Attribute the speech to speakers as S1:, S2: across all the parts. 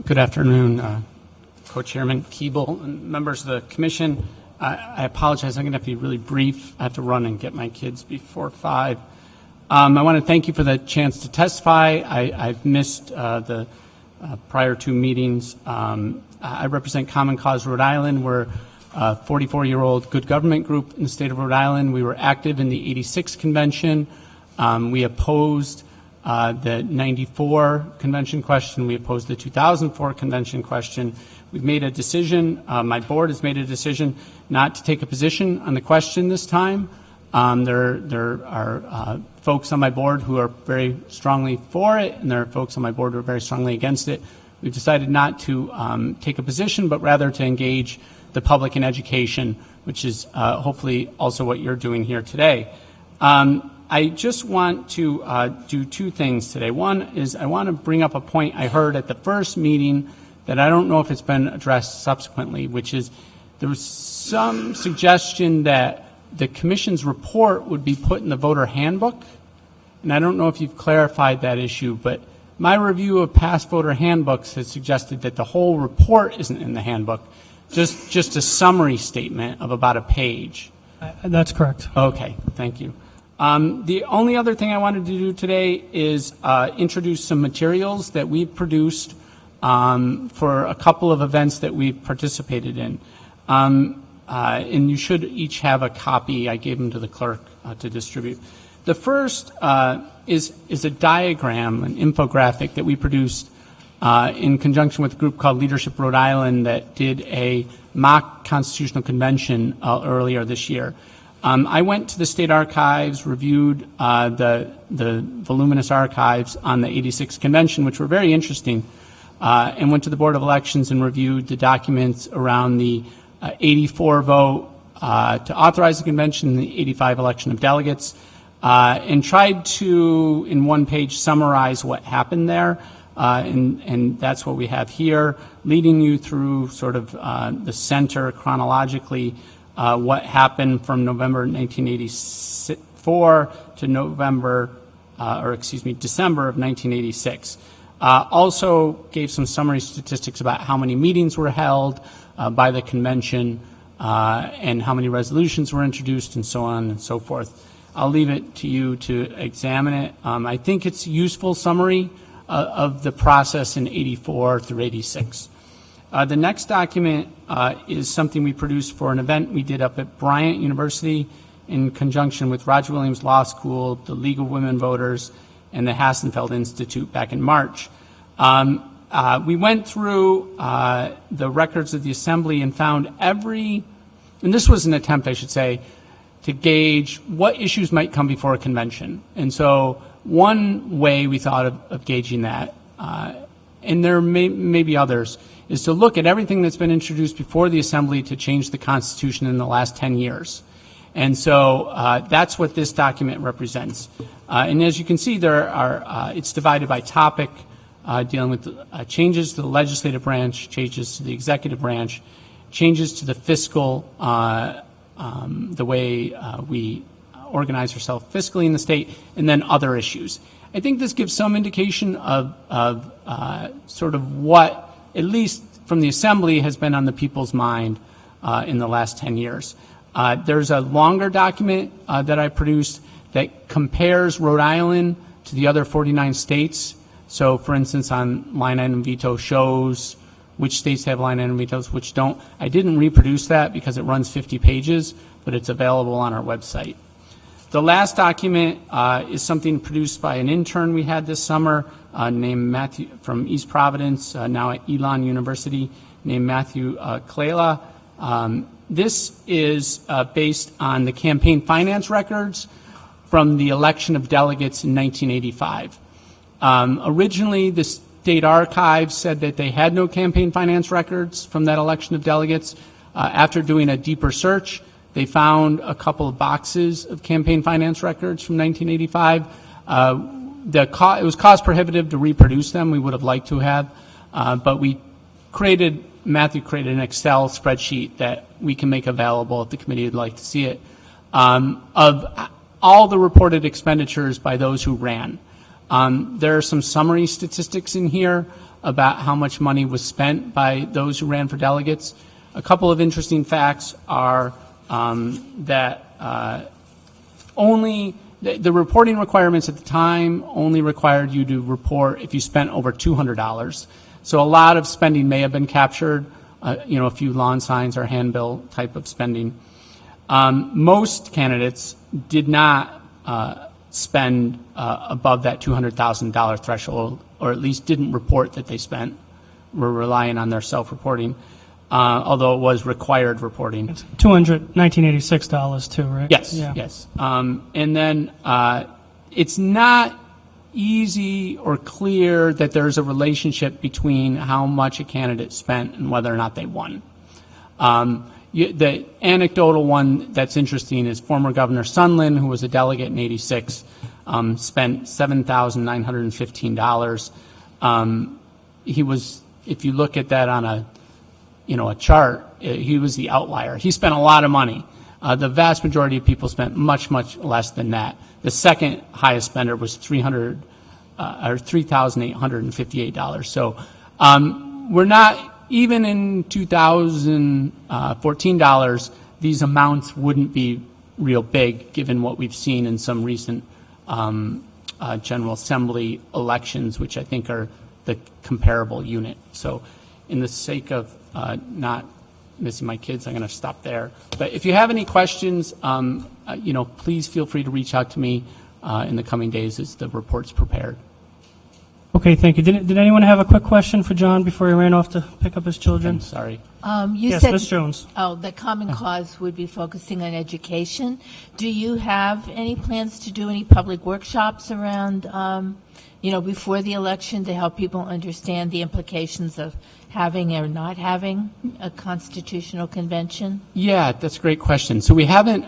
S1: Good afternoon, Co-Chairman Keeble and members of the Commission. I apologize. I'm going to have to be really brief. I have to run and get my kids before 5. I want to thank you for the chance to testify. I've missed the prior 2 meetings. I represent Common Cause Rhode Island. We're a 44-year-old good government group in the state of Rhode Island. We were active in the '86 convention. We opposed the '94 convention question. We opposed the 2004 convention question. We've made a decision, my board has made a decision not to take a position on the question this time. There are folks on my board who are very strongly for it, and there are folks on my board who are very strongly against it. We've decided not to take a position, but rather to engage the public in education, which is hopefully also what you're doing here today. I just want to do 2 things today. One is I want to bring up a point I heard at the first meeting that I don't know if it's been addressed subsequently, which is there was some suggestion that the Commission's report would be put in the voter handbook. And I don't know if you've clarified that issue, but my review of past voter handbooks has suggested that the whole report isn't in the handbook, just a summary statement of about a page.
S2: That's correct.
S1: Okay, thank you. The only other thing I wanted to do today is introduce some materials that we've produced for a couple of events that we've participated in. And you should each have a copy. I gave them to the clerk to distribute. The first is a diagram, an infographic that we produced in conjunction with a group called Leadership Rhode Island that did a mock constitutional convention earlier this year. I went to the state archives, reviewed the voluminous archives on the '86 convention, which were very interesting, and went to the Board of Elections and reviewed the documents around the '84 vote to authorize the convention, the '85 election of delegates, and tried to, in one page, summarize what happened there. And that's what we have here, leading you through sort of the center chronologically, what happened from November 1984 to December of 1986. Also gave some summary statistics about how many meetings were held by the convention and how many resolutions were introduced and so on and so forth. I'll leave it to you to examine it. I think it's a useful summary of the process in '84 through '86. The next document is something we produced for an event we did up at Bryant University in conjunction with Roger Williams Law School, the League of Women Voters, and the Hassenfeld Institute back in March. We went through the records of the Assembly and found and this was an attempt, I should say, to gauge what issues might come before a convention. And so one way we thought of gauging that, and there may be others, is to look at everything that's been introduced before the Assembly to change the Constitution in the last 10 years. And so that's what this document represents. And as you can see, it's divided by topic, dealing with changes to the legislative branch, changes to the executive branch, changes to the fiscal, the way we organize ourselves fiscally in the state, and then other issues. I think this gives some indication of sort of what, at least from the Assembly, has been on the people's mind in the last 10 years. There's a longer document that I produced that compares Rhode Island to the other 49 states. So, for instance, on line item veto shows which states have line item vetoes, which don't. I didn't reproduce that because it runs 50 pages, but it's available on our website. The last document is something produced by an intern we had this summer named Matthew from East Providence, now at Elon University, named Matthew Klela. This is based on the campaign finance records from the election of delegates in 1985. Originally, the state archives said that they had no campaign finance records from that election of delegates. After doing a deeper search, they found a couple of boxes of campaign finance records from 1985. It was cost prohibitive to reproduce them. We would have liked to have, but Matthew created an Excel spreadsheet that we can make available if the committee would like to see it, of all the reported expenditures by those who ran. There are some summary statistics in here about how much money was spent by those who ran for delegates. A couple of interesting facts are that the reporting requirements at the time only required you to report if you spent over $200. So a lot of spending may have been captured, a few lawn signs or handbill type of spending. Most candidates did not spend above that $200,000 threshold, or at least didn't report that they spent. Were relying on their self-reporting, although it was required reporting.
S2: It's $1986 too, right?
S1: Yes,
S2: yeah.
S1: yes. And then it's not easy or clear that there's a relationship between how much a candidate spent and whether or not they won. The anecdotal one that's interesting is former Governor Sunland, who was a delegate in '86, spent $7,915. He was, if you look at that on a chart, he was the outlier. He spent a lot of money. The vast majority of people spent much, much less than that. The second highest spender was $3,858. So we're not, even in 2014 dollars, these amounts wouldn't be real big, given what we've seen in some recent General Assembly elections, which I think are the comparable unit. So in the sake of not missing my kids, I'm going to stop there. But if you have any questions, please feel free to reach out to me in the coming days as the report's prepared.
S2: Okay, thank you. Did anyone have a quick question for John before he ran off to pick up his children?
S1: I'm sorry.
S3: You
S2: Yes,
S3: said,
S2: Ms. Jones.
S3: the Common Cause would be focusing on education. Do you have any plans to do any public workshops around, before the election to help people understand the implications of having or not having a constitutional convention?
S1: Yeah, that's a great question. So we haven't,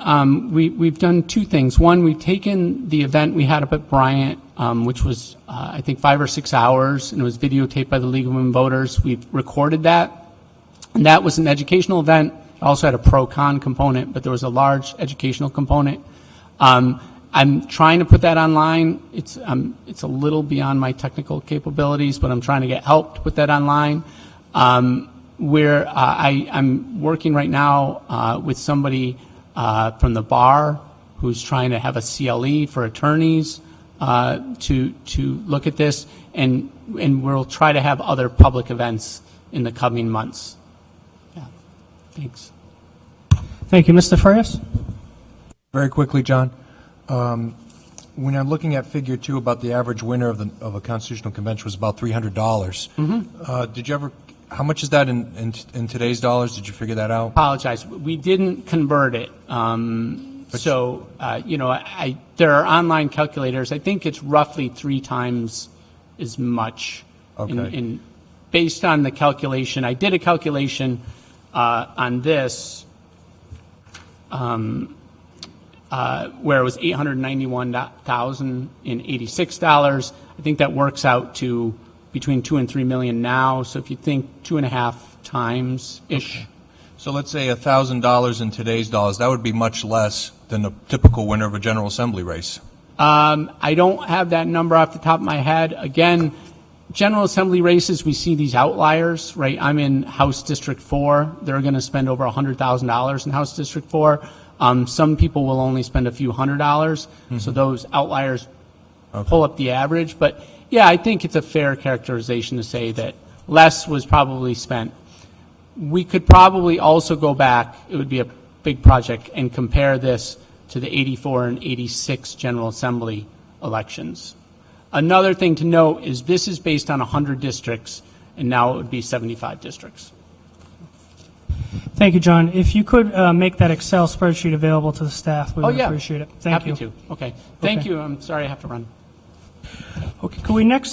S1: we've done two things. One, we've taken the event we had up at Bryant, which was, I think, 5 or 6 hours, and it was videotaped by the League of Women Voters. We've recorded that, and that was an educational event. It also had a pro-con component, but there was a large educational component. I'm trying to put that online. It's a little beyond my technical capabilities, but I'm trying to get help to put that online. Where I'm working right now with somebody from the bar who's trying to have a CLE for attorneys to look at this, and we'll try to have other public events in the coming months. Yeah, thanks.
S2: Thank you. Mr. Frias?
S4: Very quickly, John. When I'm looking at Figure 2 about the average winner of a constitutional convention was about $300. Mm-hmm. Did you ever? How much is that in today's dollars? Did you figure that out?
S1: Apologize. We didn't convert it. There are online calculators. I think it's roughly 3 times as much. Okay. Based on the calculation, I did a calculation on this. Where it was $891,086. I think that works out to between 2 and 3 million now. So if you think 2.5 times ish.
S4: Okay. So let's say $1,000 in today's dollars. That would be much less than the typical winner of a General Assembly race.
S1: I don't have that number off the top of my head. Again, General Assembly races, we see these outliers, right? I'm in House District 4. They're going to spend over $100,000 in House District 4. Some people will only spend a few $100s, mm-hmm. So those outliers pull up the average. But yeah, I think it's a fair characterization to say that less was probably spent. We could probably also go back, it would be a big project, and compare this to the 84 and 86 General Assembly elections. Another thing to note is this is based on 100 districts, and now it would be 75 districts.
S2: Thank you, John. If you could make that Excel spreadsheet available to the staff, we would appreciate it. Thank you.
S1: Happy to. Okay. Thank you. I'm sorry I have to run.
S2: Okay. Could we next